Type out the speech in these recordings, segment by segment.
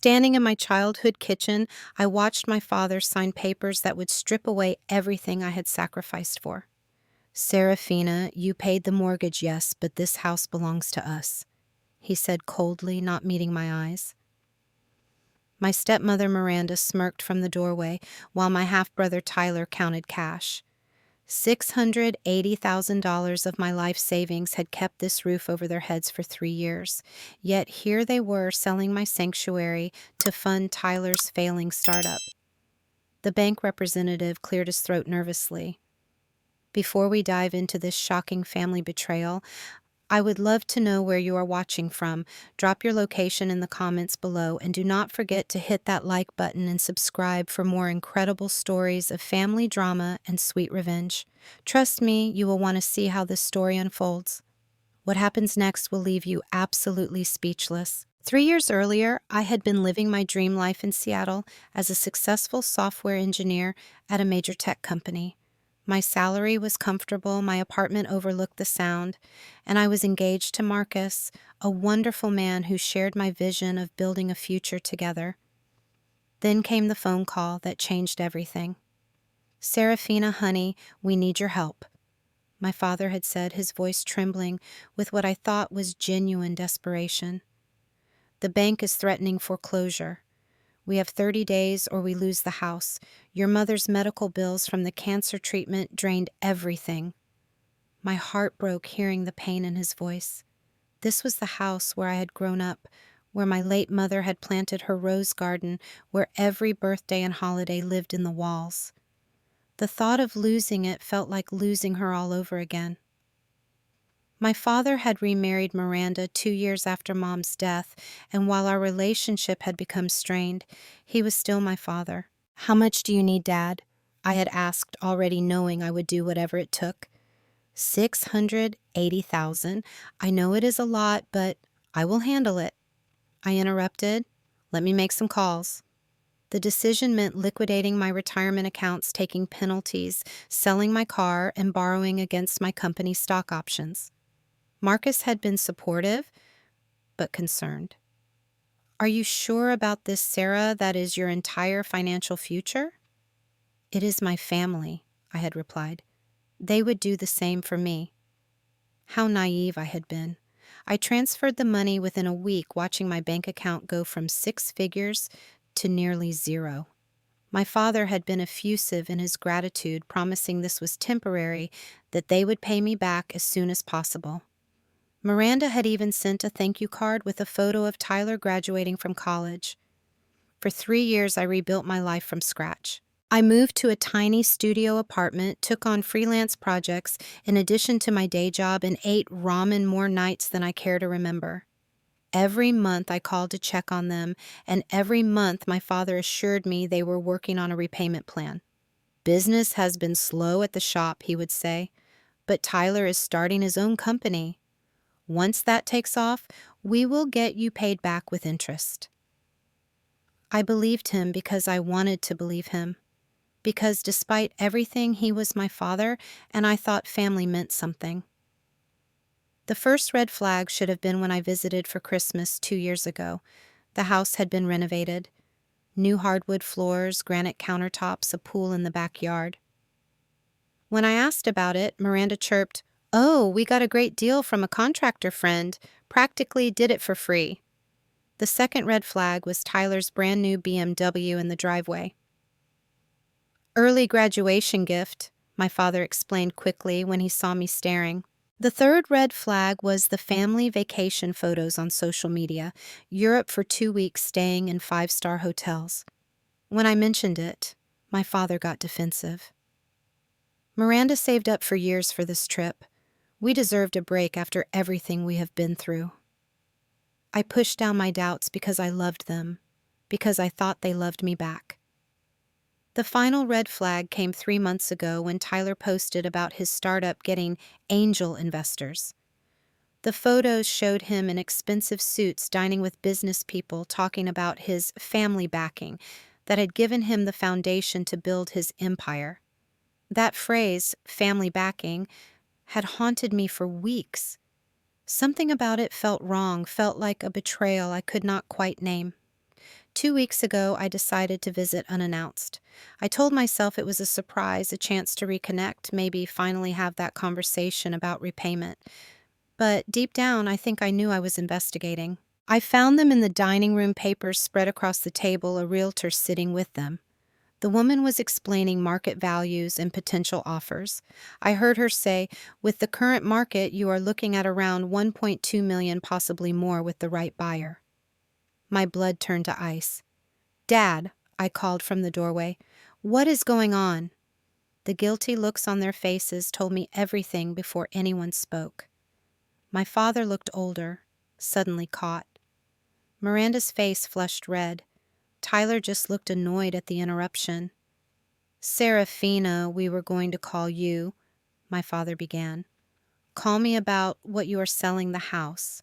Standing in my childhood kitchen, I watched my father sign papers that would strip away everything I had sacrificed for. Seraphina, you paid the mortgage, yes, but this house belongs to us, he said coldly, not meeting my eyes. My stepmother Miranda smirked from the doorway while my half-brother Tyler counted cash. $680,000 of my life savings had kept this roof over their heads for 3 years, yet here they were selling my sanctuary to fund Tyler's failing startup. The bank representative cleared his throat nervously. Before we dive into this shocking family betrayal, I would love to know where you are watching from. Drop your location in the comments below, and do not forget to hit that like button and subscribe for more incredible stories of family drama and sweet revenge. Trust me, you will want to see how this story unfolds. What happens next will leave you absolutely speechless. 3 years earlier, I had been living my dream life in Seattle as a successful software engineer at a major tech company. My salary was comfortable, my apartment overlooked the Sound, and I was engaged to Marcus, a wonderful man who shared my vision of building a future together. Then came the phone call that changed everything. "Seraphina, honey, we need your help," my father had said, his voice trembling with what I thought was genuine desperation. "The bank is threatening foreclosure. We have 30 days or we lose the house. Your mother's medical bills from the cancer treatment drained everything." My heart broke hearing the pain in his voice. This was the house where I had grown up, where my late mother had planted her rose garden, where every birthday and holiday lived in the walls. The thought of losing it felt like losing her all over again. My father had remarried Miranda 2 years after Mom's death, and while our relationship had become strained, he was still my father. "How much do you need, Dad?" I had asked, already knowing I would do whatever it took. $680,000. I know it is a lot, but I will handle it. I interrupted. "Let me make some calls." The decision meant liquidating my retirement accounts, taking penalties, selling my car, and borrowing against my company's stock options. Marcus had been supportive, but concerned. "Are you sure about this, Sarah? That is your entire financial future?" "It is my family," I had replied. "They would do the same for me." How naive I had been. I transferred the money within a week, watching my bank account go from 6 figures to nearly zero. My father had been effusive in his gratitude, promising this was temporary, that they would pay me back as soon as possible. Miranda had even sent a thank you card with a photo of Tyler graduating from college. For 3 years, I rebuilt my life from scratch. I moved to a tiny studio apartment, took on freelance projects in addition to my day job, and ate ramen more nights than I care to remember. Every month I called to check on them, and every month my father assured me they were working on a repayment plan. "Business has been slow at the shop," he would say, "but Tyler is starting his own company. Once that takes off, we will get you paid back with interest." I believed him because I wanted to believe him. Because despite everything, he was my father, and I thought family meant something. The first red flag should have been when I visited for Christmas 2 years ago. The house had been renovated. New hardwood floors, granite countertops, a pool in the backyard. When I asked about it, Miranda chirped, "Oh, we got a great deal from a contractor friend. Practically did it for free." The second red flag was Tyler's brand new BMW in the driveway. "Early graduation gift," my father explained quickly when he saw me staring. The third red flag was the family vacation photos on social media, Europe for 2 weeks staying in 5-star hotels. When I mentioned it, my father got defensive. "Miranda saved up for years for this trip. We deserved a break after everything we have been through." I pushed down my doubts because I loved them, because I thought they loved me back. The final red flag came 3 months ago when Tyler posted about his startup getting angel investors. The photos showed him in expensive suits dining with business people, talking about his family backing that had given him the foundation to build his empire. That phrase, family backing, had haunted me for weeks. Something about it felt wrong, felt like a betrayal I could not quite name. 2 weeks ago, I decided to visit unannounced. I told myself it was a surprise, a chance to reconnect, maybe finally have that conversation about repayment. But deep down, I think I knew I was investigating. I found them in the dining room papers spread across the table, a realtor sitting with them. The woman was explaining market values and potential offers. I heard her say, "With the current market, you are looking at around 1.2 million, possibly more with the right buyer." My blood turned to ice. "Dad," I called from the doorway, "what is going on?" The guilty looks on their faces told me everything before anyone spoke. My father looked older, suddenly caught. Miranda's face flushed red. Tyler just looked annoyed at the interruption. "Seraphina, we were going to call you," my father began. "Call me about what you are selling the house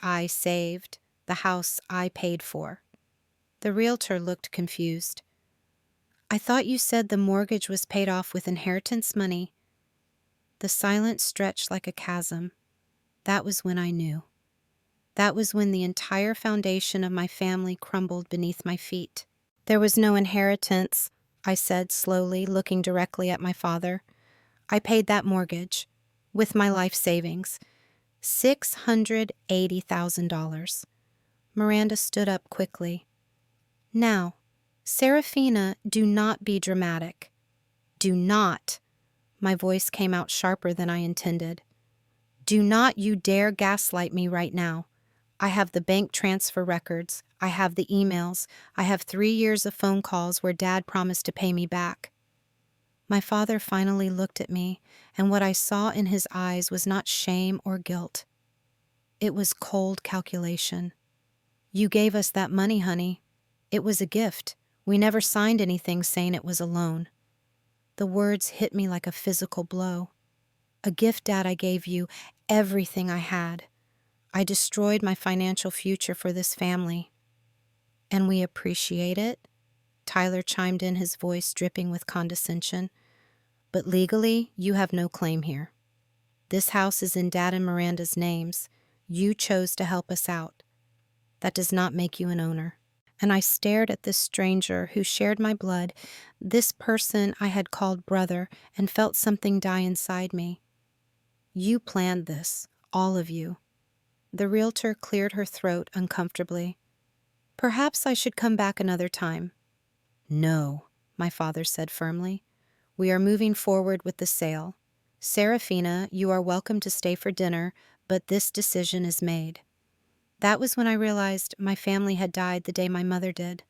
I saved, the house I paid for." The realtor looked confused. "I thought you said the mortgage was paid off with inheritance money." The silence stretched like a chasm. That was when I knew. That was when the entire foundation of my family crumbled beneath my feet. "There was no inheritance," I said slowly, looking directly at my father. "I paid that mortgage with my life savings. $680,000. Miranda stood up quickly. "Now, Seraphina, do not be dramatic. Do not." My voice came out sharper than I intended. "Do not you dare gaslight me right now. I have the bank transfer records. I have the emails. I have 3 years of phone calls where Dad promised to pay me back." My father finally looked at me, and what I saw in his eyes was not shame or guilt. It was cold calculation. "You gave us that money, honey. It was a gift. We never signed anything saying it was a loan." The words hit me like a physical blow. "A gift, Dad, I gave you everything I had. I destroyed my financial future for this family." "And we appreciate it," Tyler chimed in, his voice dripping with condescension. "But legally, you have no claim here. This house is in Dad and Miranda's names. You chose to help us out. That does not make you an owner." And I stared at this stranger who shared my blood, this person I had called brother, and felt something die inside me. "You planned this, all of you." The realtor cleared her throat uncomfortably. "Perhaps I should come back another time." "No," my father said firmly. "We are moving forward with the sale. Seraphina, you are welcome to stay for dinner, but this decision is made." That was when I realized my family had died the day my mother did.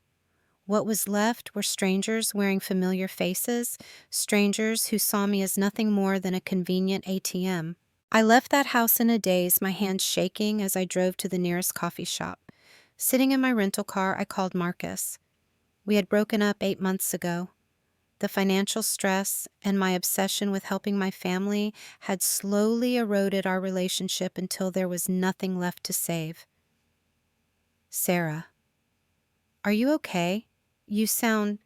What was left were strangers wearing familiar faces, strangers who saw me as nothing more than a convenient ATM. I left that house in a daze, my hands shaking as I drove to the nearest coffee shop. Sitting in my rental car, I called Marcus. We had broken up 8 months ago. The financial stress and my obsession with helping my family had slowly eroded our relationship until there was nothing left to save. "Sarah, are you okay? You sound—"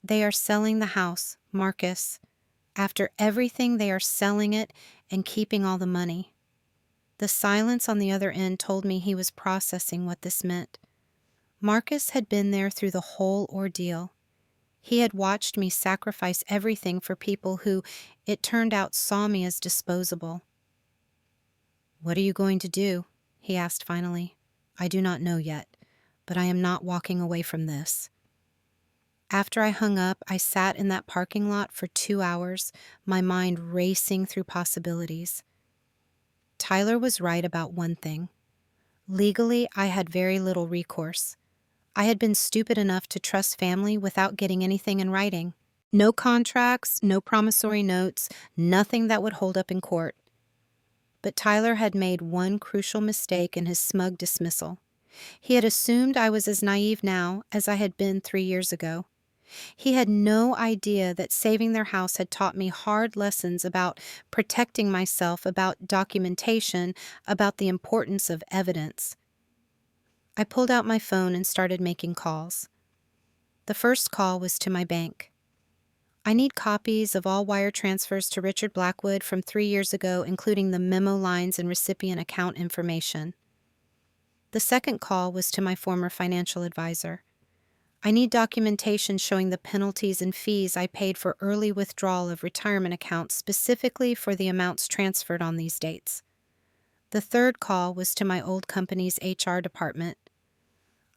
"They are selling the house, Marcus. After everything, they are selling it and keeping all the money." The silence on the other end told me he was processing what this meant. Marcus had been there through the whole ordeal. He had watched me sacrifice everything for people who, it turned out, saw me as disposable. "What are you going to do?" he asked finally. "I do not know yet, but I am not walking away from this." After I hung up, I sat in that parking lot for 2 hours, my mind racing through possibilities. Tyler was right about one thing. Legally, I had very little recourse. I had been stupid enough to trust family without getting anything in writing. No contracts, no promissory notes, nothing that would hold up in court. But Tyler had made one crucial mistake in his smug dismissal. He had assumed I was as naive now as I had been 3 years ago. He had no idea that saving their house had taught me hard lessons about protecting myself, about documentation, about the importance of evidence. I pulled out my phone and started making calls. The first call was to my bank. "I need copies of all wire transfers to Richard Blackwood from 3 years ago, including the memo lines and recipient account information." The second call was to my former financial advisor. I need documentation showing the penalties and fees I paid for early withdrawal of retirement accounts specifically for the amounts transferred on these dates. The third call was to my old company's HR department.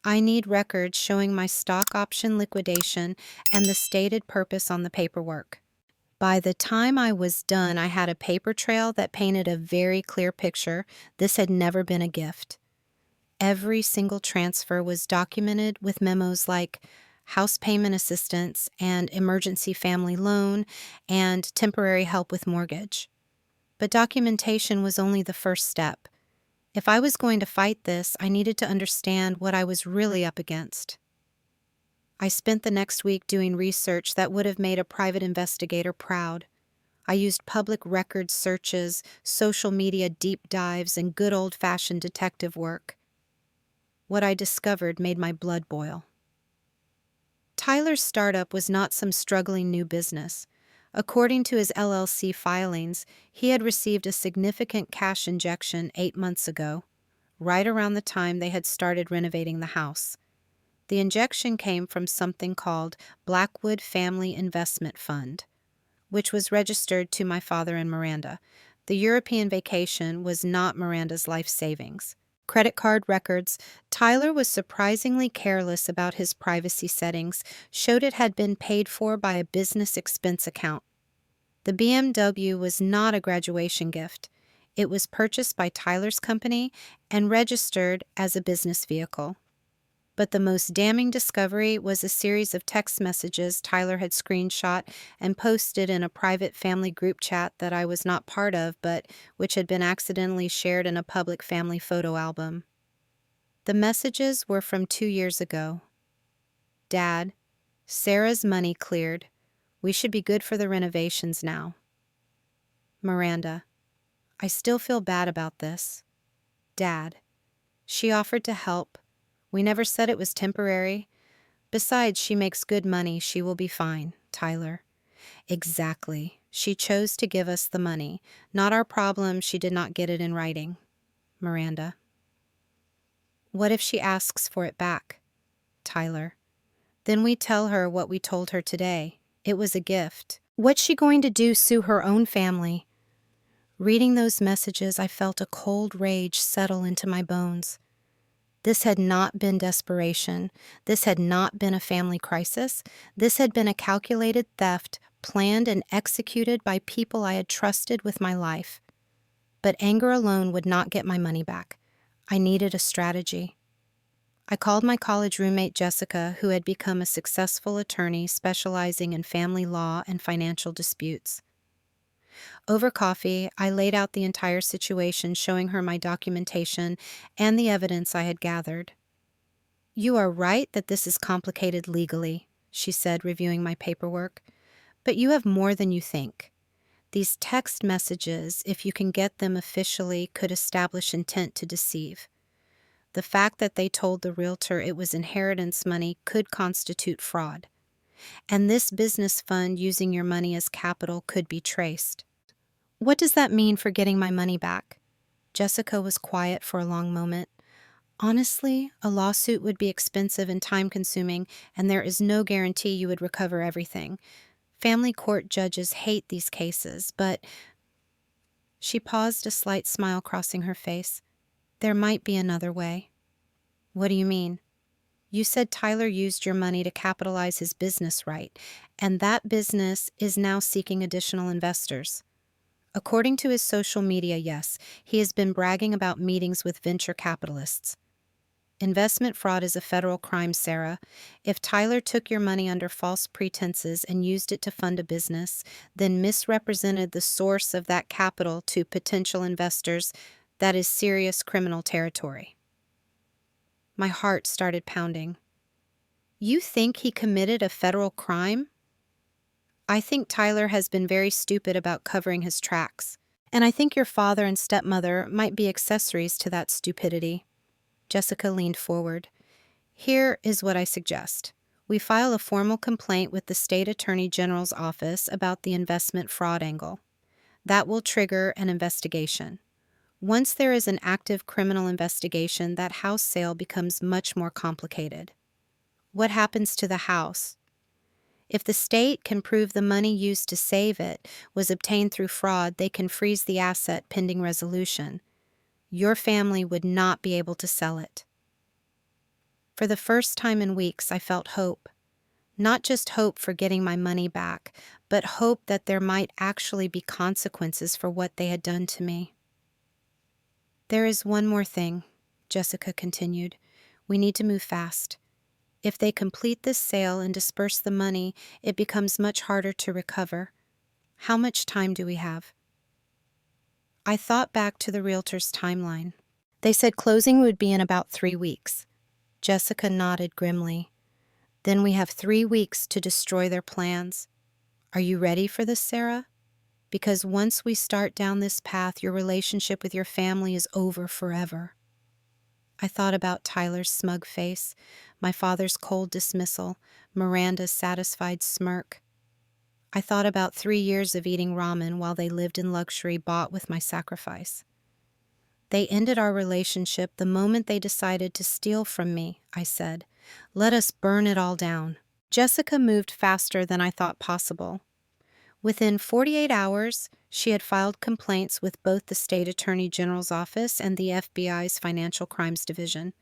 I need records showing my stock option liquidation and the stated purpose on the paperwork. By the time I was done, I had a paper trail that painted a very clear picture. This had never been a gift. Every single transfer was documented with memos like house payment assistance and emergency family loan and temporary help with mortgage. But documentation was only the first step. If I was going to fight this, I needed to understand what I was really up against. I spent the next week doing research that would have made a private investigator proud. I used public record searches, social media deep dives, and good old-fashioned detective work. What I discovered made my blood boil. Tyler's startup was not some struggling new business. According to his LLC filings, he had received a significant cash injection 8 months ago, right around the time they had started renovating the house. The injection came from something called Blackwood Family Investment Fund, which was registered to my father and Miranda. The European vacation was not Miranda's life savings. Credit card records. Tyler was surprisingly careless about his privacy settings, showed it had been paid for by a business expense account. The BMW was not a graduation gift. It was purchased by Tyler's company and registered as a business vehicle. But the most damning discovery was a series of text messages Tyler had screenshot and posted in a private family group chat that I was not part of, but which had been accidentally shared in a public family photo album. The messages were from 2 years ago. Dad, Sarah's money cleared. We should be good for the renovations now. Miranda, I still feel bad about this. Dad, she offered to help. We never said it was temporary. Besides, she makes good money. She will be fine. Tyler. Exactly. She chose to give us the money. Not our problem. She did not get it in writing. Miranda. What if she asks for it back? Tyler. Then we tell her what we told her today. It was a gift. What's she going to do? Sue her own family? Reading those messages, I felt a cold rage settle into my bones. This had not been desperation. This had not been a family crisis. This had been a calculated theft, planned and executed by people I had trusted with my life. But anger alone would not get my money back. I needed a strategy. I called my college roommate Jessica, who had become a successful attorney specializing in family law and financial disputes. Over coffee, I laid out the entire situation, showing her my documentation and the evidence I had gathered. You are right that this is complicated legally, she said, reviewing my paperwork, but you have more than you think. These text messages, if you can get them officially, could establish intent to deceive. The fact that they told the realtor it was inheritance money could constitute fraud. And this business fund using your money as capital could be traced. What does that mean for getting my money back? Jessica was quiet for a long moment. Honestly, a lawsuit would be expensive and time-consuming, and there is no guarantee you would recover everything. Family court judges hate these cases, but... She paused, a slight smile crossing her face. There might be another way. What do you mean? You said Tyler used your money to capitalize his business, right? And that business is now seeking additional investors. According to his social media, yes, he has been bragging about meetings with venture capitalists. Investment fraud is a federal crime, Sarah. If Tyler took your money under false pretenses and used it to fund a business, then misrepresented the source of that capital to potential investors, that is serious criminal territory. My heart started pounding. You think he committed a federal crime? I think Tyler has been very stupid about covering his tracks, and I think your father and stepmother might be accessories to that stupidity. Jessica leaned forward. Here is what I suggest. We file a formal complaint with the State Attorney General's office about the investment fraud angle. That will trigger an investigation. Once there is an active criminal investigation, that house sale becomes much more complicated. What happens to the house? If the state can prove the money used to save it was obtained through fraud, they can freeze the asset pending resolution. Your family would not be able to sell it. For the first time in weeks, I felt hope. Not just hope for getting my money back, but hope that there might actually be consequences for what they had done to me. There is one more thing, Jessica continued. We need to move fast. If they complete this sale and disperse the money, it becomes much harder to recover. How much time do we have? I thought back to the realtor's timeline. They said closing would be in about 3 weeks. Jessica nodded grimly. Then we have 3 weeks to destroy their plans. Are you ready for this, Sarah? Because once we start down this path, your relationship with your family is over forever. I thought about Tyler's smug face, my father's cold dismissal, Miranda's satisfied smirk. I thought about 3 years of eating ramen while they lived in luxury bought with my sacrifice. They ended our relationship the moment they decided to steal from me, I said. Let us burn it all down. Jessica moved faster than I thought possible. Within 48 hours, she had filed complaints with both the State Attorney General's office and the FBI's Financial Crimes Division.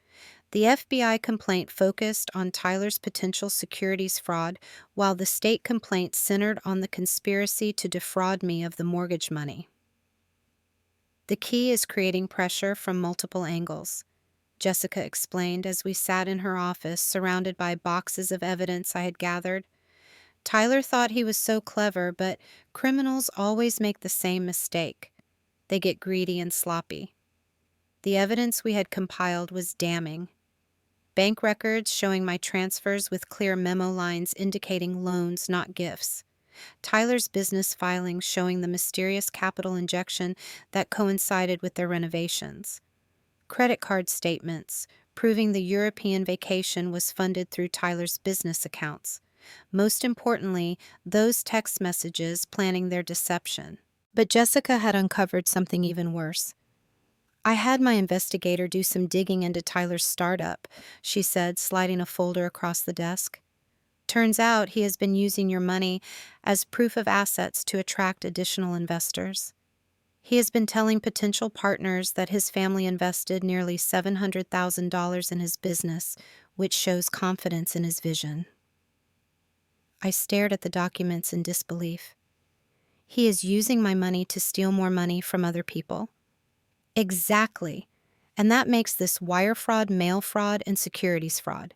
The FBI complaint focused on Tyler's potential securities fraud, while the state complaint centered on the conspiracy to defraud me of the mortgage money. The key is creating pressure from multiple angles, Jessica explained as we sat in her office surrounded by boxes of evidence I had gathered. Tyler thought he was so clever, but criminals always make the same mistake. They get greedy and sloppy. The evidence we had compiled was damning. Bank records showing my transfers with clear memo lines indicating loans, not gifts. Tyler's business filings showing the mysterious capital injection that coincided with their renovations. Credit card statements proving the European vacation was funded through Tyler's business accounts. Most importantly, those text messages planning their deception. But Jessica had uncovered something even worse. I had my investigator do some digging into Tyler's startup, she said, sliding a folder across the desk. Turns out he has been using your money as proof of assets to attract additional investors. He has been telling potential partners that his family invested nearly $700,000 in his business, which shows confidence in his vision. I stared at the documents in disbelief. He is using my money to steal more money from other people. Exactly. And that makes this wire fraud, mail fraud, and securities fraud.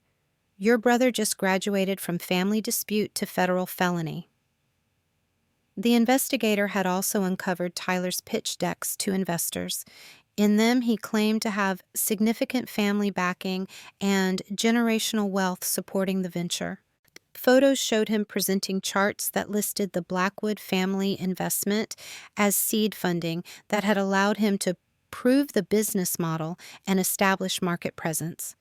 Your brother just graduated from family dispute to federal felony. The investigator had also uncovered Tyler's pitch decks to investors. In them, he claimed to have significant family backing and generational wealth supporting the venture. Photos showed him presenting charts that listed the Blackwood family investment as seed funding that had allowed him to prove the business model and establish market presence.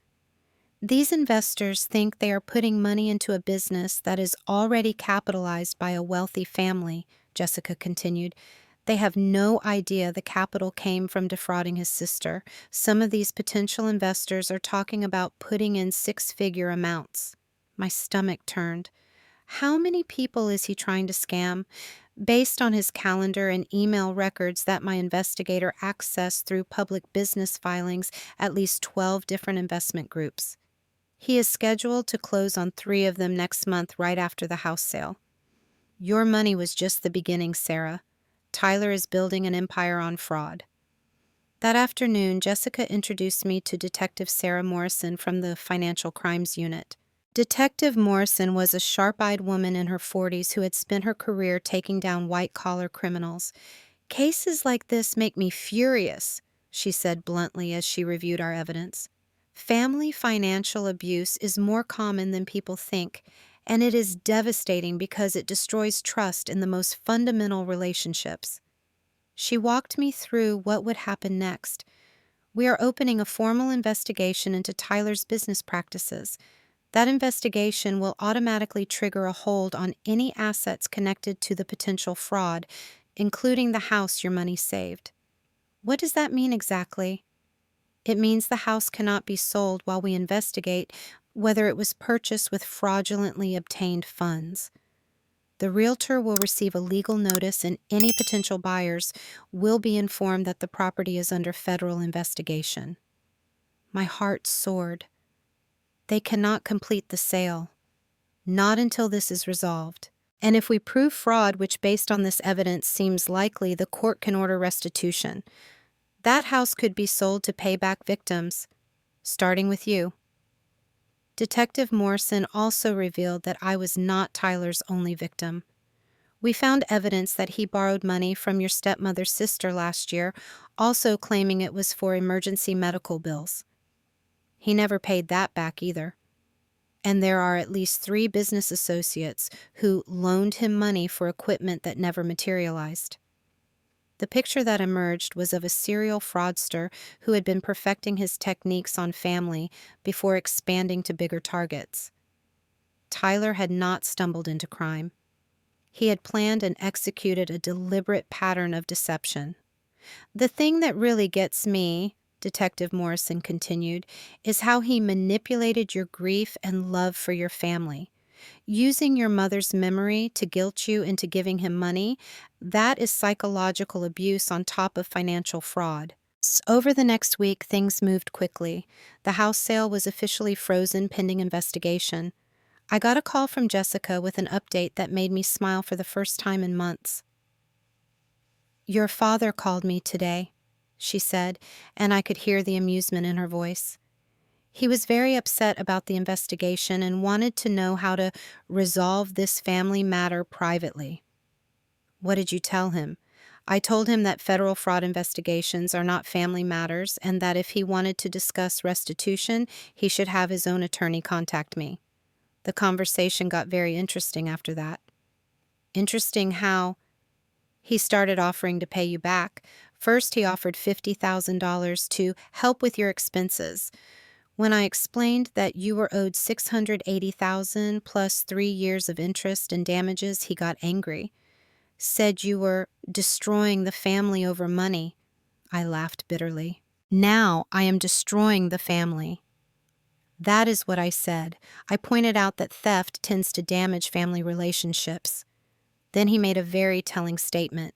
These investors think they are putting money into a business that is already capitalized by a wealthy family, Jessica continued. They have no idea the capital came from defrauding his sister. Some of these potential investors are talking about putting in 6-figure amounts. My stomach turned. How many people is he trying to scam? Based on his calendar and email records that my investigator accessed through public business filings, at least 12 different investment groups. He is scheduled to close on 3 of them next month right after the house sale. Your money was just the beginning, Sarah. Tyler is building an empire on fraud. That afternoon, Jessica introduced me to Detective Sarah Morrison from the Financial Crimes Unit. Detective Morrison was a sharp-eyed woman in her 40s who had spent her career taking down white-collar criminals. Cases like this make me furious, she said bluntly as she reviewed our evidence. Family financial abuse is more common than people think, and it is devastating because it destroys trust in the most fundamental relationships. She walked me through what would happen next. We are opening a formal investigation into Tyler's business practices. That investigation will automatically trigger a hold on any assets connected to the potential fraud, including the house your money saved. What does that mean exactly? It means the house cannot be sold while we investigate whether it was purchased with fraudulently obtained funds. The realtor will receive a legal notice, and any potential buyers will be informed that the property is under federal investigation. My heart soared. They cannot complete the sale, not until this is resolved. And if we prove fraud, which based on this evidence seems likely, the court can order restitution. That house could be sold to pay back victims, starting with you. Detective Morrison also revealed that I was not Tyler's only victim. We found evidence that he borrowed money from your stepmother's sister last year, also claiming it was for emergency medical bills. He never paid that back either. And there are at least 3 business associates who loaned him money for equipment that never materialized. The picture that emerged was of a serial fraudster who had been perfecting his techniques on family before expanding to bigger targets. Tyler had not stumbled into crime. He had planned and executed a deliberate pattern of deception. The thing that really gets me, Detective Morrison continued, is how he manipulated your grief and love for your family. Using your mother's memory to guilt you into giving him money, that is psychological abuse on top of financial fraud. Over the next week, things moved quickly. The house sale was officially frozen pending investigation. I got a call from Jessica with an update that made me smile for the first time in months. "Your father called me today," she said, and I could hear the amusement in her voice. He was very upset about the investigation and wanted to know how to resolve this family matter privately. "What did you tell him?" "I told him that federal fraud investigations are not family matters and that if he wanted to discuss restitution, he should have his own attorney contact me." The conversation got very interesting after that. "Interesting how?" "He started offering to pay you back. First, he offered $50,000 to help with your expenses. When I explained that you were owed $680,000 plus 3 years of interest and damages, he got angry. Said you were destroying the family over money." I laughed bitterly. "Now I am destroying the family." That is what I said. I pointed out that theft tends to damage family relationships. Then he made a very telling statement.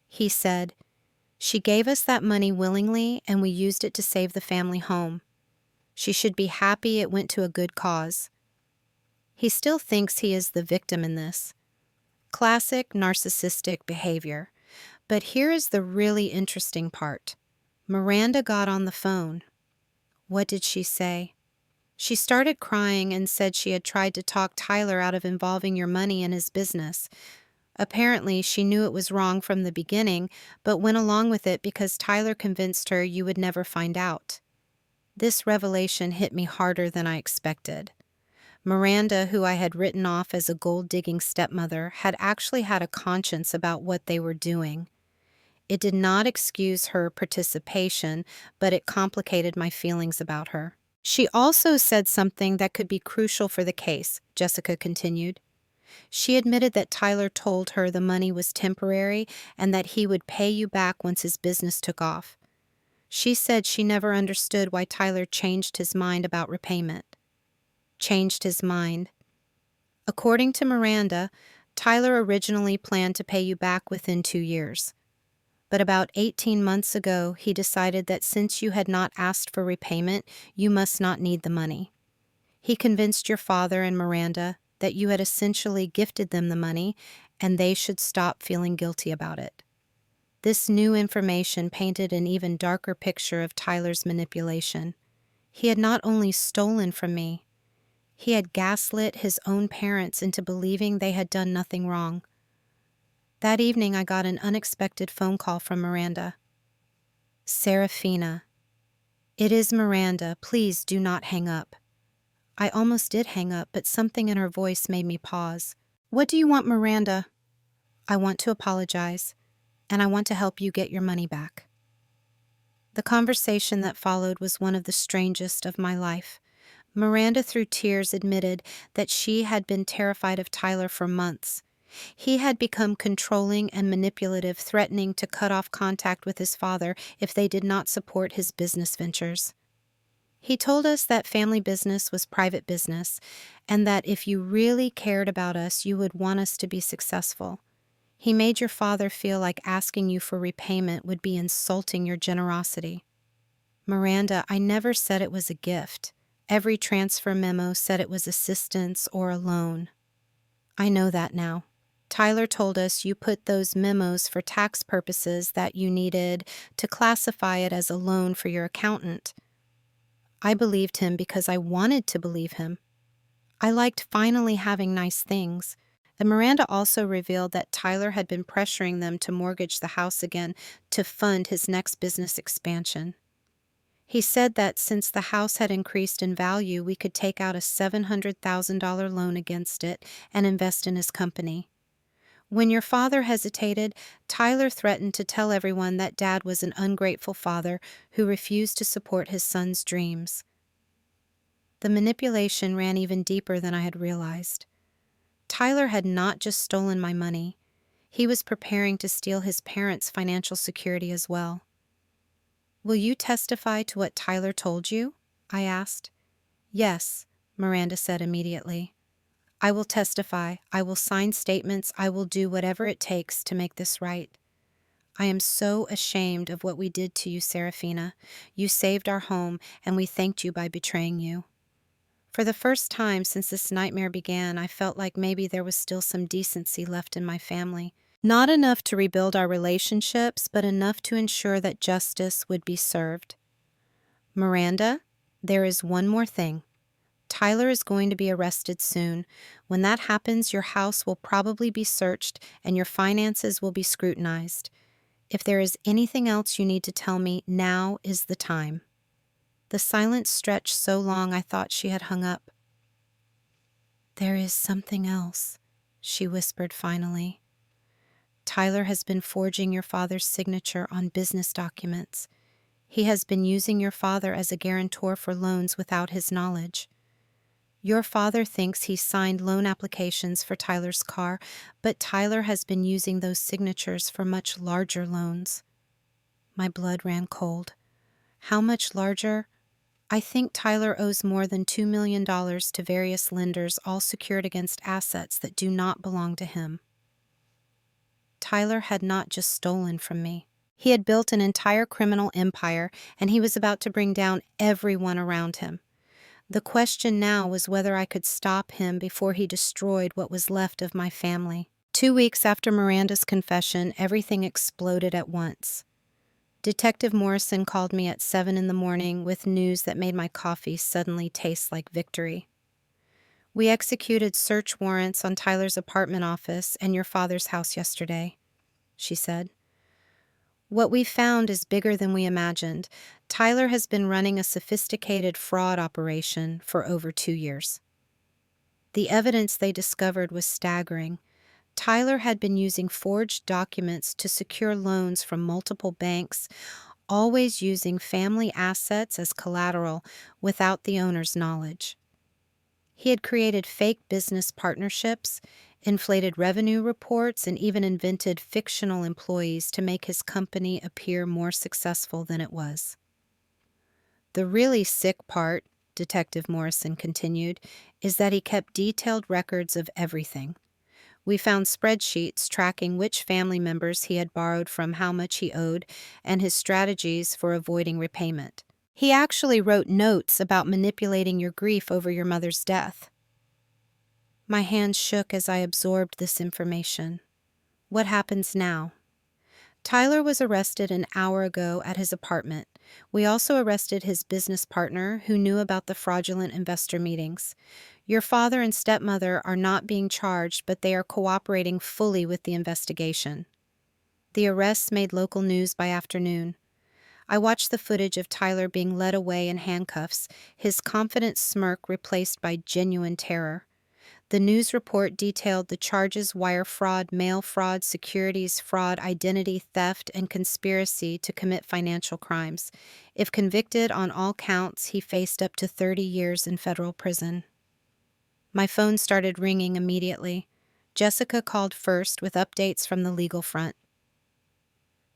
He said, "She gave us that money willingly and we used it to save the family home. She should be happy it went to a good cause." He still thinks he is the victim in this. Classic narcissistic behavior. But here is the really interesting part. Miranda got on the phone. What did she say? She started crying and said she had tried to talk Tyler out of involving your money in his business. Apparently, she knew it was wrong from the beginning, but went along with it because Tyler convinced her you would never find out. This revelation hit me harder than I expected. Miranda, who I had written off as a gold-digging stepmother, had actually had a conscience about what they were doing. It did not excuse her participation, but it complicated my feelings about her. "She also said something that could be crucial for the case," Jessica continued. "She admitted that Tyler told her the money was temporary and that he would pay you back once his business took off. She said she never understood why Tyler changed his mind about repayment." Changed his mind. According to Miranda, Tyler originally planned to pay you back within 2 years. But about 18 months ago, he decided that since you had not asked for repayment, you must not need the money. He convinced your father and Miranda that you had essentially gifted them the money and they should stop feeling guilty about it. This new information painted an even darker picture of Tyler's manipulation. He had not only stolen from me, he had gaslit his own parents into believing they had done nothing wrong. That evening, I got an unexpected phone call from Miranda. "Seraphina. It is Miranda. Please do not hang up." I almost did hang up, but something in her voice made me pause. "What do you want, Miranda?" "I want to apologize, and I want to help you get your money back." The conversation that followed was one of the strangest of my life. Miranda, through tears, admitted that she had been terrified of Tyler for months. He had become controlling and manipulative, threatening to cut off contact with his father if they did not support his business ventures. He told us that family business was private business, and that if you really cared about us, you would want us to be successful. He made your father feel like asking you for repayment would be insulting your generosity. Miranda, I never said it was a gift. Every transfer memo said it was assistance or a loan. I know that now. Tyler told us you put those memos for tax purposes that you needed to classify it as a loan for your accountant. I believed him because I wanted to believe him. I liked finally having nice things. And Miranda also revealed that Tyler had been pressuring them to mortgage the house again to fund his next business expansion. He said that since the house had increased in value, we could take out a $700,000 loan against it and invest in his company. When your father hesitated, Tyler threatened to tell everyone that Dad was an ungrateful father who refused to support his son's dreams. The manipulation ran even deeper than I had realized. Tyler had not just stolen my money. He was preparing to steal his parents' financial security as well. Will you testify to what Tyler told you? I asked. Yes, Miranda said immediately. I will testify. I will sign statements. I will do whatever it takes to make this right. I am so ashamed of what we did to you, Seraphina. You saved our home, and we thanked you by betraying you. For the first time since this nightmare began, I felt like maybe there was still some decency left in my family. Not enough to rebuild our relationships, but enough to ensure that justice would be served. Miranda, there is one more thing. Tyler is going to be arrested soon. When that happens, your house will probably be searched and your finances will be scrutinized. If there is anything else you need to tell me, now is the time. The silence stretched so long I thought she had hung up. There is something else, she whispered finally. Tyler has been forging your father's signature on business documents. He has been using your father as a guarantor for loans without his knowledge. Your father thinks he signed loan applications for Tyler's car, but Tyler has been using those signatures for much larger loans. My blood ran cold. How much larger? I think Tyler owes more than $2 million to various lenders, all secured against assets that do not belong to him. Tyler had not just stolen from me. He had built an entire criminal empire, and he was about to bring down everyone around him. The question now was whether I could stop him before he destroyed what was left of my family. 2 weeks after Miranda's confession, everything exploded at once. Detective Morrison called me at 7 in the morning with news that made my coffee suddenly taste like victory. We executed search warrants on Tyler's apartment office and your father's house yesterday, she said. What we found is bigger than we imagined. Tyler has been running a sophisticated fraud operation for over 2 years. The evidence they discovered was staggering. Tyler had been using forged documents to secure loans from multiple banks, always using family assets as collateral without the owner's knowledge. He had created fake business partnerships, inflated revenue reports, and even invented fictional employees to make his company appear more successful than it was. The really sick part, Detective Morrison continued, is that he kept detailed records of everything. We found spreadsheets tracking which family members he had borrowed from, how much he owed, and his strategies for avoiding repayment. He actually wrote notes about manipulating your grief over your mother's death. My hands shook as I absorbed this information. What happens now? Tyler was arrested an hour ago at his apartment. We also arrested his business partner, who knew about the fraudulent investor meetings. Your father and stepmother are not being charged, but they are cooperating fully with the investigation. The arrests made local news by afternoon. I watched the footage of Tyler being led away in handcuffs, his confident smirk replaced by genuine terror. The news report detailed the charges: wire fraud, mail fraud, securities fraud, identity theft, and conspiracy to commit financial crimes. If convicted on all counts, he faced up to 30 years in federal prison. My phone started ringing immediately. Jessica called first with updates from the legal front.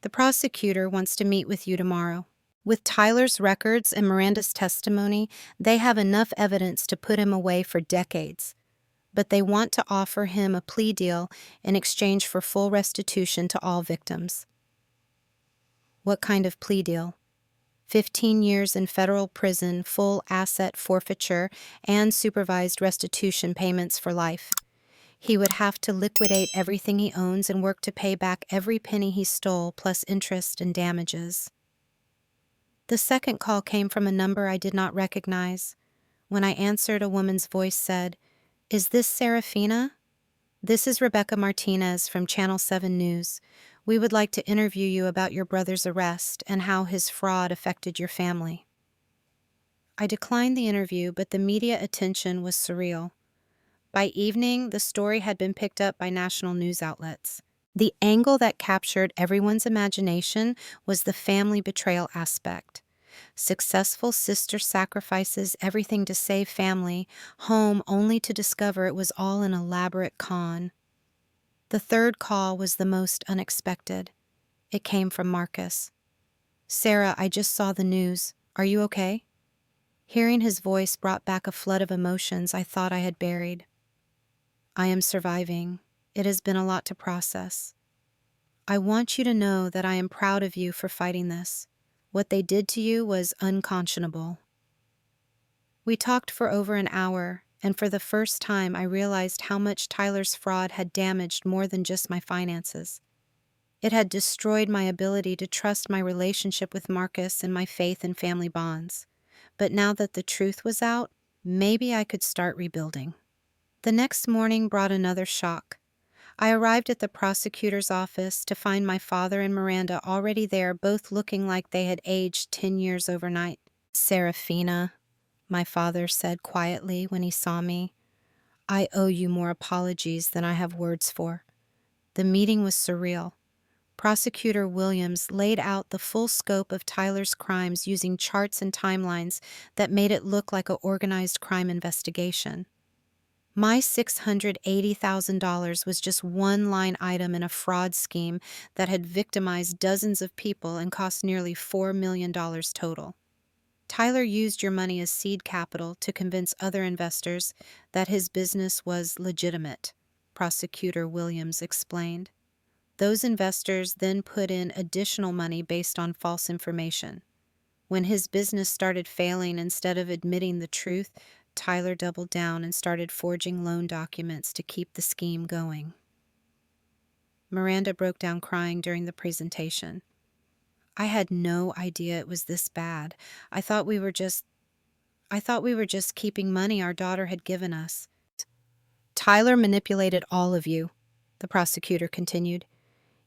The prosecutor wants to meet with you tomorrow. With Tyler's records and Miranda's testimony, they have enough evidence to put him away for decades. But they want to offer him a plea deal in exchange for full restitution to all victims. What kind of plea deal? 15 years in federal prison, full asset forfeiture, and supervised restitution payments for life. He would have to liquidate everything he owns and work to pay back every penny he stole, plus interest and damages. The second call came from a number I did not recognize. When I answered, a woman's voice said, "Is this Seraphina? This is Rebecca Martinez from Channel 7 News. We would like to interview you about your brother's arrest and how his fraud affected your family." I declined the interview, but the media attention was surreal. By evening, the story had been picked up by national news outlets. The angle that captured everyone's imagination was the family betrayal aspect. Successful sister sacrifices everything to save family, home only to discover it was all an elaborate con. The third call was the most unexpected. It came from Marcus. "Sarah, I just saw the news. Are you okay?" Hearing his voice brought back a flood of emotions I thought I had buried. "I am surviving. It has been a lot to process. I want you to know that I am proud of you for fighting this. What they did to you was unconscionable." We talked for over an hour, and for the first time I realized how much Tyler's fraud had damaged more than just my finances. It had destroyed my ability to trust my relationship with Marcus and my faith in family bonds. But now that the truth was out, maybe I could start rebuilding. The next morning brought another shock. I arrived at the prosecutor's office to find my father and Miranda already there, both looking like they had aged 10 years overnight. "Seraphina," my father said quietly when he saw me, "I owe you more apologies than I have words for." The meeting was surreal. Prosecutor Williams laid out the full scope of Tyler's crimes using charts and timelines that made it look like an organized crime investigation. My $680,000 was just one line item in a fraud scheme that had victimized dozens of people and cost nearly $4 million total. Tyler used your money as seed capital to convince other investors that his business was legitimate, Prosecutor Williams explained. Those investors then put in additional money based on false information. When his business started failing, instead of admitting the truth, Tyler doubled down and started forging loan documents to keep the scheme going. Miranda broke down crying during the presentation. "I had no idea it was this bad. I thought we were just keeping money our daughter had given us." "Tyler manipulated all of you," the prosecutor continued.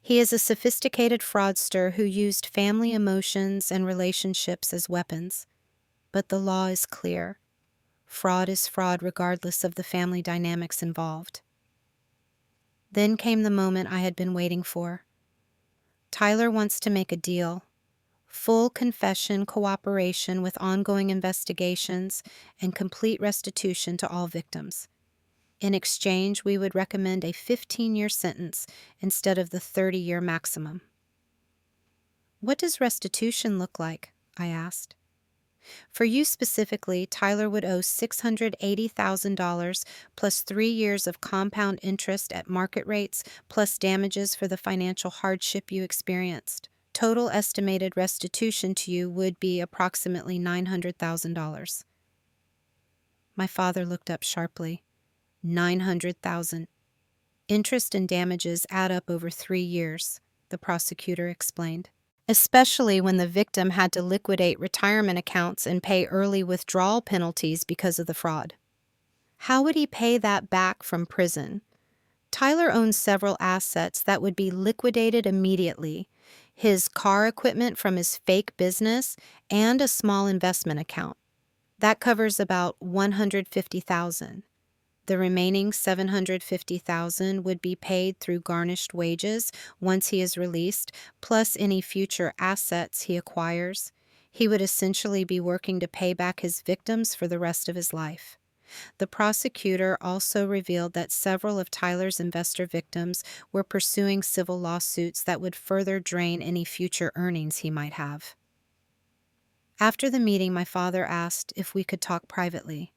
"He is a sophisticated fraudster who used family emotions and relationships as weapons. But the law is clear. Fraud is fraud regardless of the family dynamics involved." Then came the moment I had been waiting for. Tyler wants to make a deal. Full confession, cooperation with ongoing investigations, and complete restitution to all victims. In exchange, we would recommend a 15-year sentence instead of the 30-year maximum. "What does restitution look like?" I asked. "For you specifically, Tyler would owe $680,000 plus 3 years of compound interest at market rates plus damages for the financial hardship you experienced. Total estimated restitution to you would be approximately $900,000. My father looked up sharply. $900,000. "Interest and damages add up over 3 years, the prosecutor explained. "Especially when the victim had to liquidate retirement accounts and pay early withdrawal penalties because of the fraud. How would he pay that back from prison? Tyler owns several assets that would be liquidated immediately: his car equipment from his fake business and a small investment account. That covers about $150,000. The remaining $750,000 would be paid through garnished wages once he is released, plus any future assets he acquires. He would essentially be working to pay back his victims for the rest of his life. The prosecutor also revealed that several of Tyler's investor victims were pursuing civil lawsuits that would further drain any future earnings he might have. After the meeting, my father asked if we could talk privately.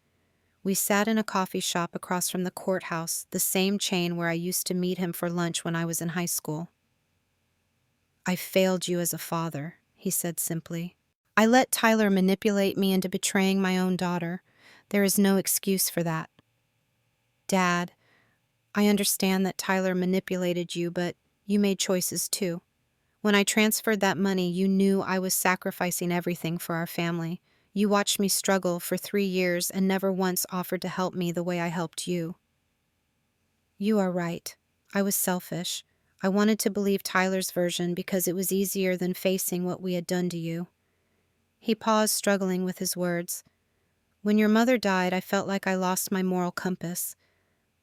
We sat in a coffee shop across from the courthouse, the same chain where I used to meet him for lunch when I was in high school. "I failed you as a father," he said simply. "I let Tyler manipulate me into betraying my own daughter. There is no excuse for that. Dad, I understand that Tyler manipulated you, but you made choices too. When I transferred that money, you knew I was sacrificing everything for our family. You watched me struggle for 3 years and never once offered to help me the way I helped you." "You are right. I was selfish. I wanted to believe Tyler's version because it was easier than facing what we had done to you." He paused, struggling with his words. "When your mother died, I felt like I lost my moral compass.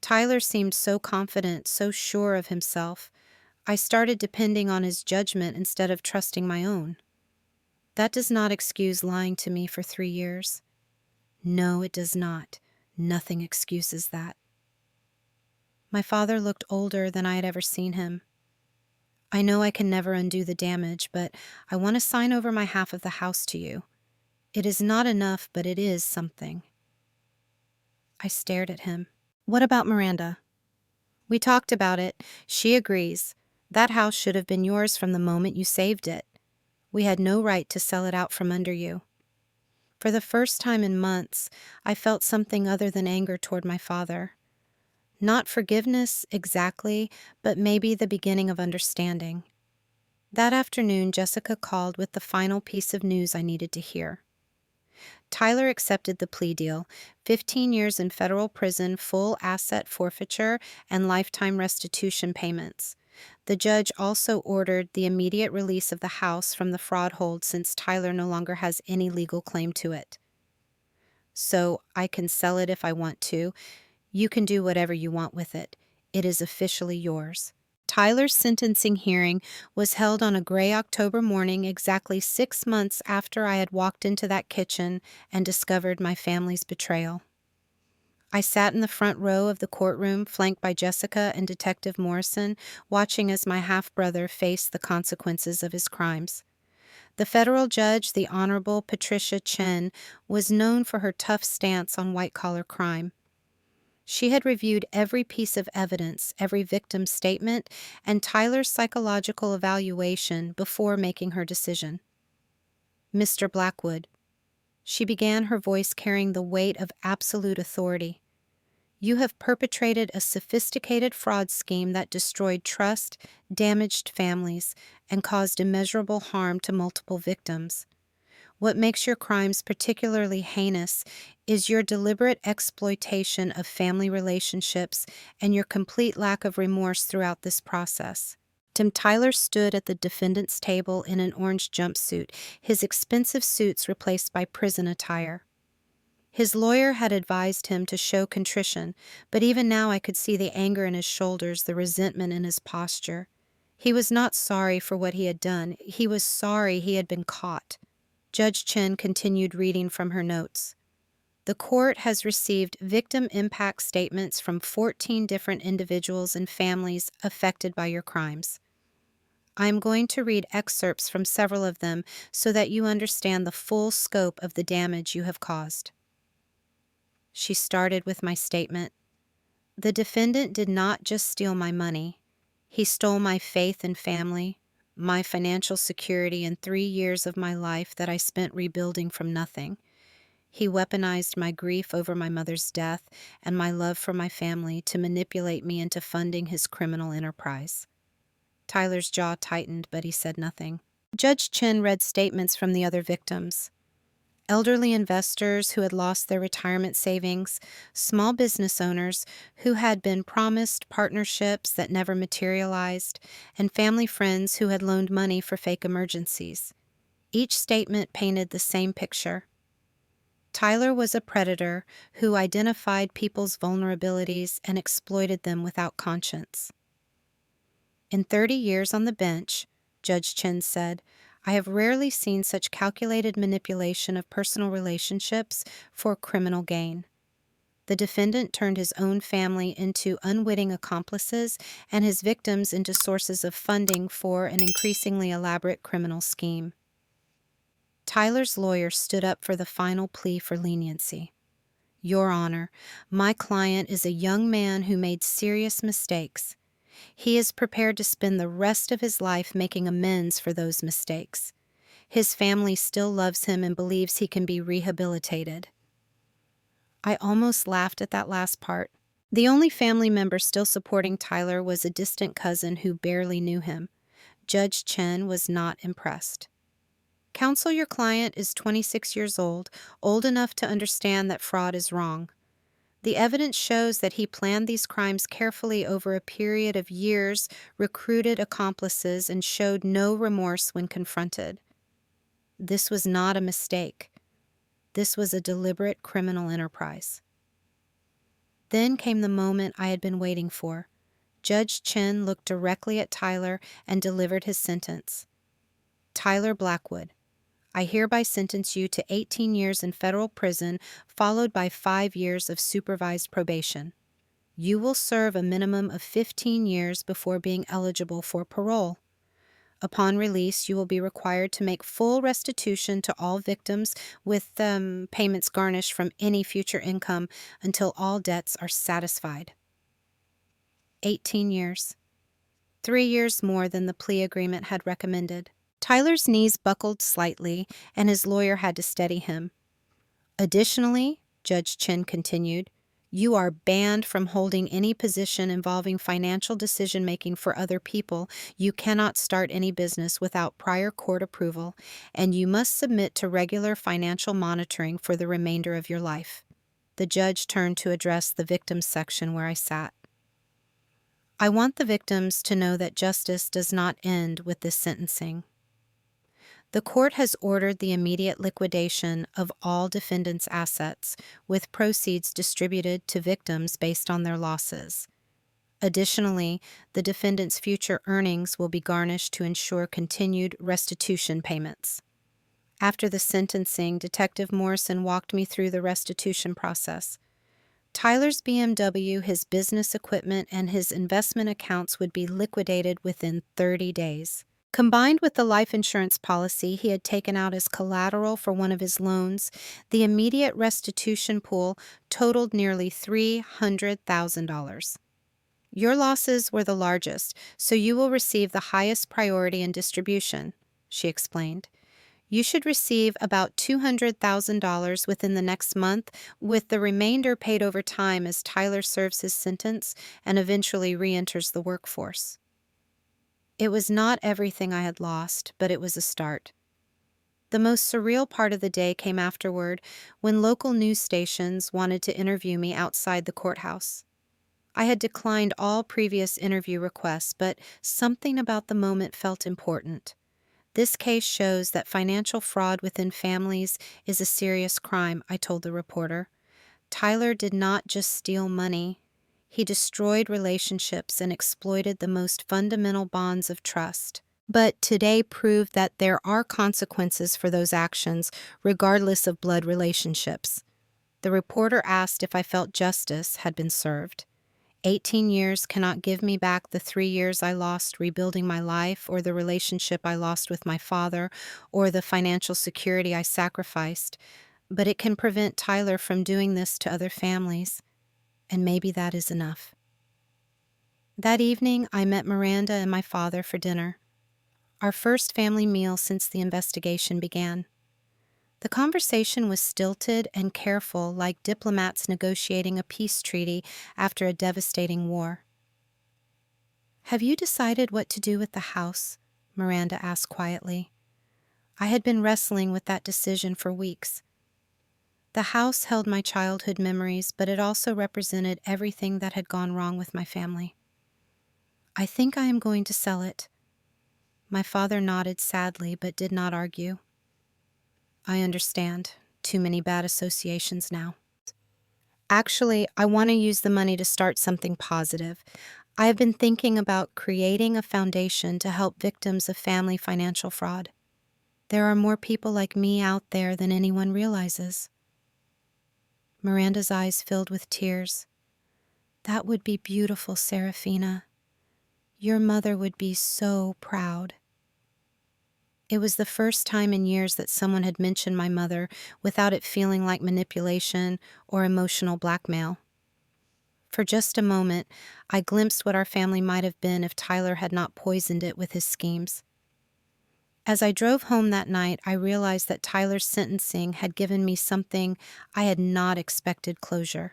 Tyler seemed so confident, so sure of himself. I started depending on his judgment instead of trusting my own. That does not excuse lying to me for 3 years. No, it does not. Nothing excuses that." My father looked older than I had ever seen him. "I know I can never undo the damage, but I want to sign over my half of the house to you. It is not enough, but it is something." I stared at him. "What about Miranda?" "We talked about it. She agrees. That house should have been yours from the moment you saved it. We had no right to sell it out from under you." For the first time in months, I felt something other than anger toward my father. Not forgiveness exactly, but maybe the beginning of understanding. That afternoon, Jessica called with the final piece of news I needed to hear. Tyler accepted the plea deal: 15 years in federal prison, full asset forfeiture, and lifetime restitution payments. The judge also ordered the immediate release of the house from the fraud hold since Tyler no longer has any legal claim to it. "So I can sell it if I want to. You can do whatever you want with it. It is officially yours." Tyler's sentencing hearing was held on a gray October morning exactly 6 months after I had walked into that kitchen and discovered my family's betrayal. I sat in the front row of the courtroom, flanked by Jessica and Detective Morrison, watching as my half-brother faced the consequences of his crimes. The federal judge, the Honorable Patricia Chen, was known for her tough stance on white-collar crime. She had reviewed every piece of evidence, every victim's statement, and Tyler's psychological evaluation before making her decision. "Mr. Blackwood," she began, her voice carrying the weight of absolute authority, "you have perpetrated a sophisticated fraud scheme that destroyed trust, damaged families, and caused immeasurable harm to multiple victims. What makes your crimes particularly heinous is your deliberate exploitation of family relationships and your complete lack of remorse throughout this process." Tim Tyler stood at the defendant's table in an orange jumpsuit, his expensive suits replaced by prison attire. His lawyer had advised him to show contrition, but even now I could see the anger in his shoulders, the resentment in his posture. He was not sorry for what he had done. He was sorry he had been caught. Judge Chen continued reading from her notes. "The court has received victim impact statements from 14 different individuals and families affected by your crimes. I am going to read excerpts from several of them so that you understand the full scope of the damage you have caused." She started with my statement. "The defendant did not just steal my money. He stole my faith and family, my financial security, and 3 years of my life that I spent rebuilding from nothing. He weaponized my grief over my mother's death and my love for my family to manipulate me into funding his criminal enterprise." Tyler's jaw tightened, but he said nothing. Judge Chen read statements from the other victims. Elderly investors who had lost their retirement savings, small business owners who had been promised partnerships that never materialized, and family friends who had loaned money for fake emergencies. Each statement painted the same picture. Tyler was a predator who identified people's vulnerabilities and exploited them without conscience. "In 30 years on the bench," Judge Chen said, "I have rarely seen such calculated manipulation of personal relationships for criminal gain. The defendant turned his own family into unwitting accomplices and his victims into sources of funding for an increasingly elaborate criminal scheme. Tyler's lawyer stood up for the final plea for leniency. Your Honor, my client is a young man who made serious mistakes. He is prepared to spend the rest of his life making amends for those mistakes. His family still loves him and believes he can be rehabilitated. I almost laughed at that last part. The only family member still supporting Tyler was a distant cousin who barely knew him. Judge Chen was not impressed. Counsel, your client is 26 years old enough to understand that fraud is wrong. The evidence shows that he planned these crimes carefully over a period of years, recruited accomplices, and showed no remorse when confronted. This was not a mistake. This was a deliberate criminal enterprise. Then came the moment I had been waiting for. Judge Chen looked directly at Tyler and delivered his sentence. Tyler Blackwood, I hereby sentence you to 18 years in federal prison, followed by 5 years of supervised probation. You will serve a minimum of 15 years before being eligible for parole. Upon release, you will be required to make full restitution to all victims with payments garnished from any future income until all debts are satisfied. 18 years. 3 years more than the plea agreement had recommended. Tyler's knees buckled slightly, and his lawyer had to steady him. Additionally, Judge Chen continued, you are banned from holding any position involving financial decision-making for other people. You cannot start any business without prior court approval, and you must submit to regular financial monitoring for the remainder of your life. The judge turned to address the victims section where I sat. I want the victims to know that justice does not end with this sentencing. The court has ordered the immediate liquidation of all defendants' assets, with proceeds distributed to victims based on their losses. Additionally, the defendants' future earnings will be garnished to ensure continued restitution payments. After the sentencing, Detective Morrison walked me through the restitution process. Tyler's BMW, his business equipment, and his investment accounts would be liquidated within 30 days. Combined with the life insurance policy he had taken out as collateral for one of his loans, the immediate restitution pool totaled nearly $300,000. Your losses were the largest, so you will receive the highest priority in distribution, she explained. You should receive about $200,000 within the next month, with the remainder paid over time as Tyler serves his sentence and eventually re-enters the workforce. It was not everything I had lost, but it was a start. The most surreal part of the day came afterward, when local news stations wanted to interview me outside the courthouse. I had declined all previous interview requests, but something about the moment felt important. This case shows that financial fraud within families is a serious crime, I told the reporter. Tyler did not just steal money. He destroyed relationships and exploited the most fundamental bonds of trust. But today proved that there are consequences for those actions, regardless of blood relationships. The reporter asked if I felt justice had been served. 18 years cannot give me back the 3 years I lost rebuilding my life, or the relationship I lost with my father, or the financial security I sacrificed, but it can prevent Tyler from doing this to other families. And maybe that is enough. That evening, I met Miranda and my father for dinner, our first family meal since the investigation began. The conversation was stilted and careful, like diplomats negotiating a peace treaty after a devastating war. Have you decided what to do with the house? Miranda asked quietly. I had been wrestling with that decision for weeks. The house held my childhood memories, but it also represented everything that had gone wrong with my family. I think I am going to sell it. My father nodded sadly, but did not argue. I understand. Too many bad associations now. Actually, I want to use the money to start something positive. I have been thinking about creating a foundation to help victims of family financial fraud. There are more people like me out there than anyone realizes. Miranda's eyes filled with tears. That would be beautiful, Seraphina. Your mother would be so proud. It was the first time in years that someone had mentioned my mother without it feeling like manipulation or emotional blackmail. For just a moment, I glimpsed what our family might have been if Tyler had not poisoned it with his schemes. As I drove home that night, I realized that Tyler's sentencing had given me something I had not expected closure.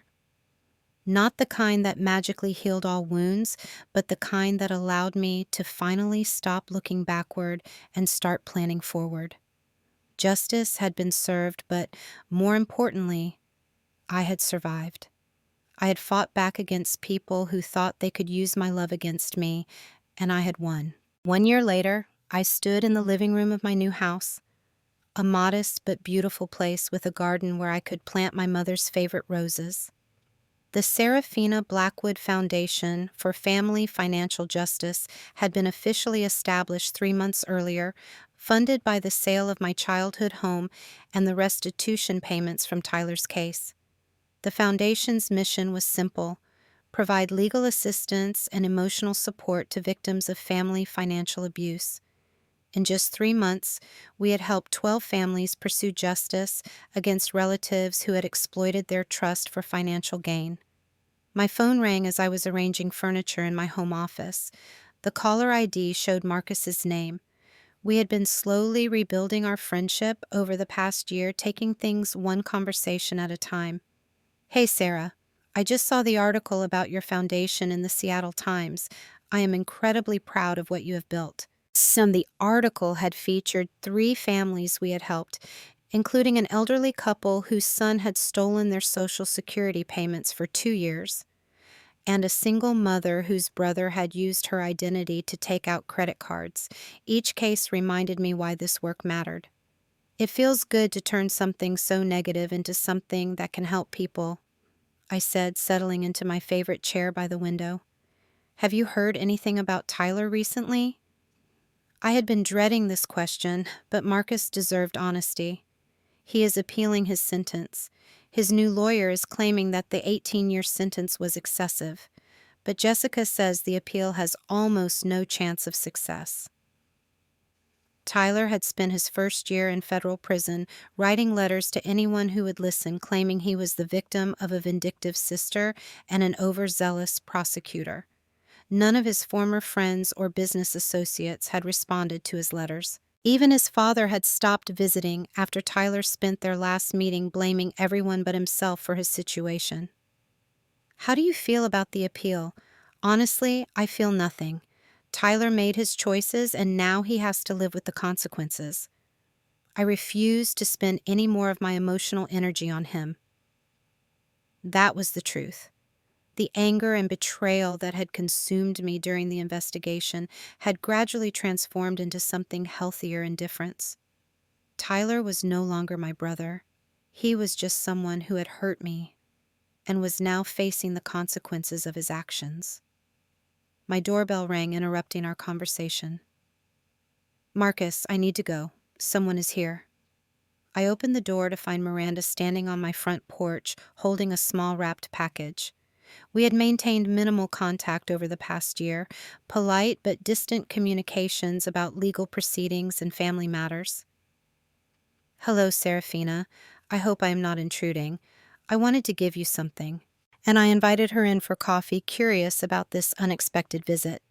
Not the kind that magically healed all wounds, but the kind that allowed me to finally stop looking backward and start planning forward. Justice had been served, but more importantly, I had survived. I had fought back against people who thought they could use my love against me, and I had won. 1 year later, I stood in the living room of my new house, a modest but beautiful place with a garden where I could plant my mother's favorite roses. The Seraphina Blackwood Foundation for Family Financial Justice had been officially established 3 months earlier, funded by the sale of my childhood home and the restitution payments from Tyler's case. The foundation's mission was simple: provide legal assistance and emotional support to victims of family financial abuse. In just 3 months, we had helped 12 families pursue justice against relatives who had exploited their trust for financial gain. My phone rang as I was arranging furniture in my home office. The caller ID showed Marcus's name. We had been slowly rebuilding our friendship over the past year, taking things one conversation at a time. "Hey, Sarah, I just saw the article about your foundation in the Seattle Times. I am incredibly proud of what you have built." The article had featured 3 families we had helped, including an elderly couple whose son had stolen their Social Security payments for 2 years, and a single mother whose brother had used her identity to take out credit cards. Each case reminded me why this work mattered. It feels good to turn something so negative into something that can help people, I said, settling into my favorite chair by the window. "Have you heard anything about Tyler recently?" I had been dreading this question, but Marcus deserved honesty. He is appealing his sentence. His new lawyer is claiming that the 18-year sentence was excessive, but Jessica says the appeal has almost no chance of success. Tyler had spent his first year in federal prison writing letters to anyone who would listen, claiming he was the victim of a vindictive sister and an overzealous prosecutor. None of his former friends or business associates had responded to his letters. Even his father had stopped visiting after Tyler spent their last meeting blaming everyone but himself for his situation. "How do you feel about the appeal?" "Honestly, I feel nothing. Tyler made his choices, and now he has to live with the consequences. I refuse to spend any more of my emotional energy on him." That was the truth. The anger and betrayal that had consumed me during the investigation had gradually transformed into something healthier indifference. Tyler was no longer my brother. He was just someone who had hurt me and was now facing the consequences of his actions. My doorbell rang, interrupting our conversation. "Marcus, I need to go. Someone is here." I opened the door to find Miranda standing on my front porch, holding a small wrapped package. We had maintained minimal contact over the past year, polite but distant communications about legal proceedings and family matters. "Hello, Seraphina. I hope I am not intruding. I wanted to give you something." And I invited her in for coffee, curious about this unexpected visit.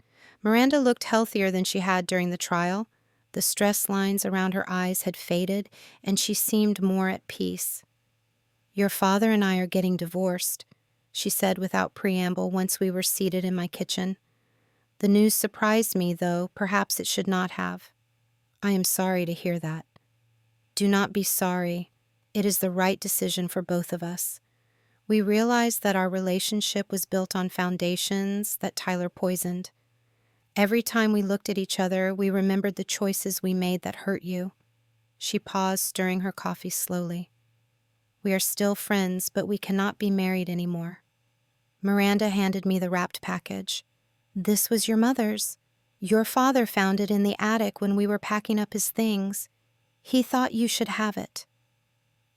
Miranda looked healthier than she had during the trial. The stress lines around her eyes had faded, and she seemed more at peace. "Your father and I are getting divorced," she said without preamble once we were seated in my kitchen. The news surprised me, though perhaps it should not have. "I am sorry to hear that." "Do not be sorry. It is the right decision for both of us. We realized that our relationship was built on foundations that Tyler poisoned. Every time we looked at each other, we remembered the choices we made that hurt you." She paused, stirring her coffee slowly. "We are still friends, but we cannot be married anymore." Miranda handed me the wrapped package. "This was your mother's. Your father found it in the attic when we were packing up his things. He thought you should have it."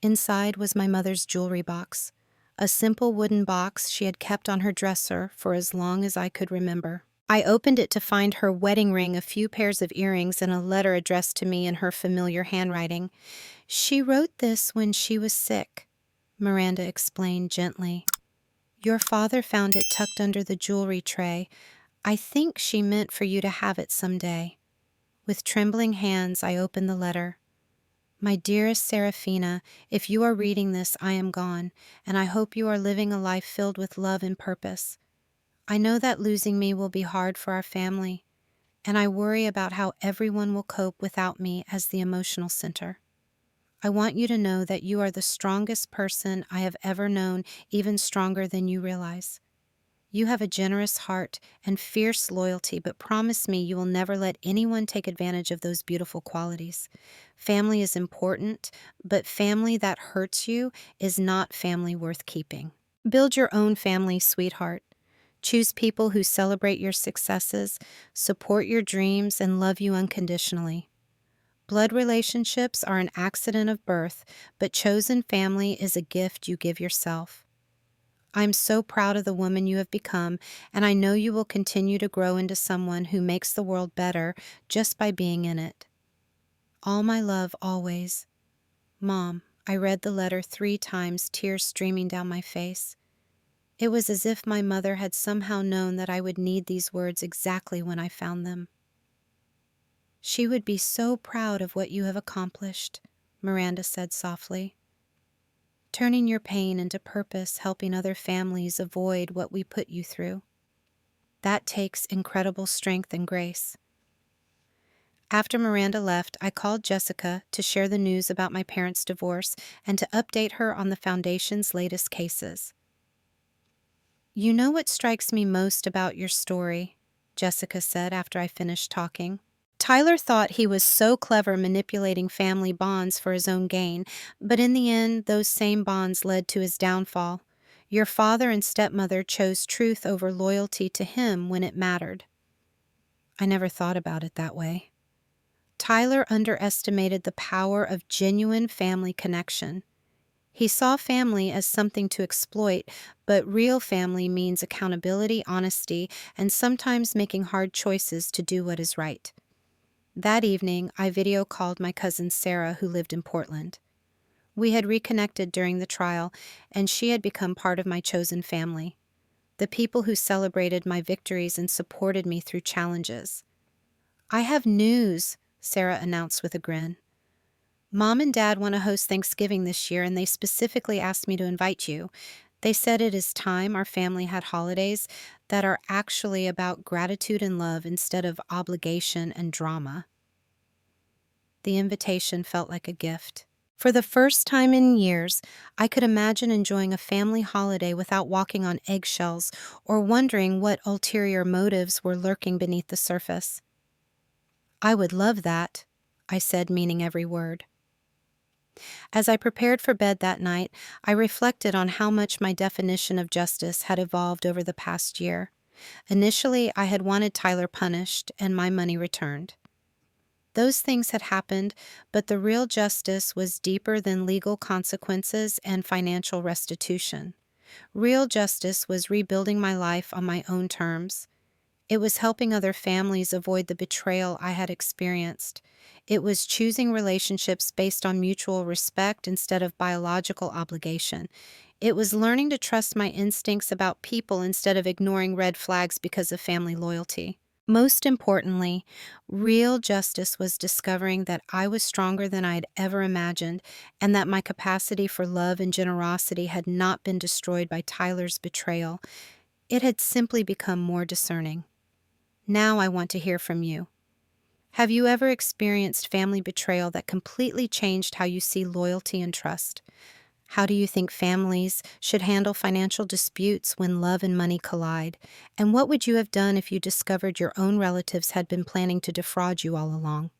Inside was my mother's jewelry box, a simple wooden box she had kept on her dresser for as long as I could remember. I opened it to find her wedding ring, a few pairs of earrings, and a letter addressed to me in her familiar handwriting. "She wrote this when she was sick," Miranda explained gently. "Your father found it tucked under the jewelry tray. I think she meant for you to have it someday." With trembling hands, I opened the letter. "My dearest Seraphina, if you are reading this, I am gone, and I hope you are living a life filled with love and purpose. I know that losing me will be hard for our family, and I worry about how everyone will cope without me as the emotional center. I want you to know that you are the strongest person I have ever known, even stronger than you realize. You have a generous heart and fierce loyalty, but promise me you will never let anyone take advantage of those beautiful qualities. Family is important, but family that hurts you is not family worth keeping. Build your own family, sweetheart. Choose people who celebrate your successes, support your dreams, and love you unconditionally. Blood relationships are an accident of birth, but chosen family is a gift you give yourself. I'm so proud of the woman you have become, and I know you will continue to grow into someone who makes the world better just by being in it. All my love always. Mom." I read the letter 3 times, tears streaming down my face. It was as if my mother had somehow known that I would need these words exactly when I found them. "She would be so proud of what you have accomplished," Miranda said softly. "Turning your pain into purpose, helping other families avoid what we put you through. That takes incredible strength and grace." After Miranda left, I called Jessica to share the news about my parents' divorce and to update her on the Foundation's latest cases. "You know what strikes me most about your story," Jessica said after I finished talking. "Tyler thought he was so clever manipulating family bonds for his own gain, but in the end, those same bonds led to his downfall. Your father and stepmother chose truth over loyalty to him when it mattered." I never thought about it that way. Tyler underestimated the power of genuine family connection. He saw family as something to exploit, but real family means accountability, honesty, and sometimes making hard choices to do what is right. That evening, I video called my cousin Sarah, who lived in Portland. We had reconnected during the trial, and she had become part of my chosen family, the people who celebrated my victories and supported me through challenges. "I have news," Sarah announced with a grin. "Mom and Dad want to host Thanksgiving this year, and they specifically asked me to invite you. They said it is time our family had holidays that are actually about gratitude and love instead of obligation and drama." The invitation felt like a gift. For the first time in years, I could imagine enjoying a family holiday without walking on eggshells or wondering what ulterior motives were lurking beneath the surface. "I would love that," I said, meaning every word. As I prepared for bed that night, I reflected on how much my definition of justice had evolved over the past year. Initially, I had wanted Tyler punished and my money returned. Those things had happened, but the real justice was deeper than legal consequences and financial restitution. Real justice was rebuilding my life on my own terms. It was helping other families avoid the betrayal I had experienced. It was choosing relationships based on mutual respect instead of biological obligation. It was learning to trust my instincts about people instead of ignoring red flags because of family loyalty. Most importantly, real justice was discovering that I was stronger than I had ever imagined, and that my capacity for love and generosity had not been destroyed by Tyler's betrayal. It had simply become more discerning. Now I want to hear from you. Have you ever experienced family betrayal that completely changed how you see loyalty and trust? How do you think families should handle financial disputes when love and money collide? And what would you have done if you discovered your own relatives had been planning to defraud you all along?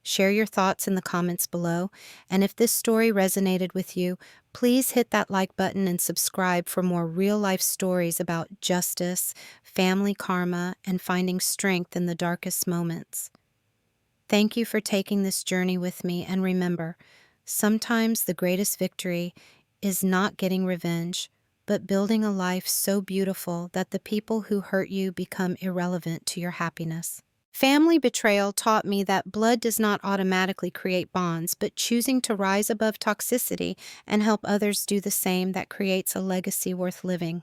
Share your thoughts in the comments below, and if this story resonated with you, please hit that like button and subscribe for more real-life stories about justice, family karma, and finding strength in the darkest moments. Thank you for taking this journey with me, and remember, sometimes the greatest victory is not getting revenge, but building a life so beautiful that the people who hurt you become irrelevant to your happiness. Family betrayal taught me that blood does not automatically create bonds, but choosing to rise above toxicity and help others do the same that creates a legacy worth living.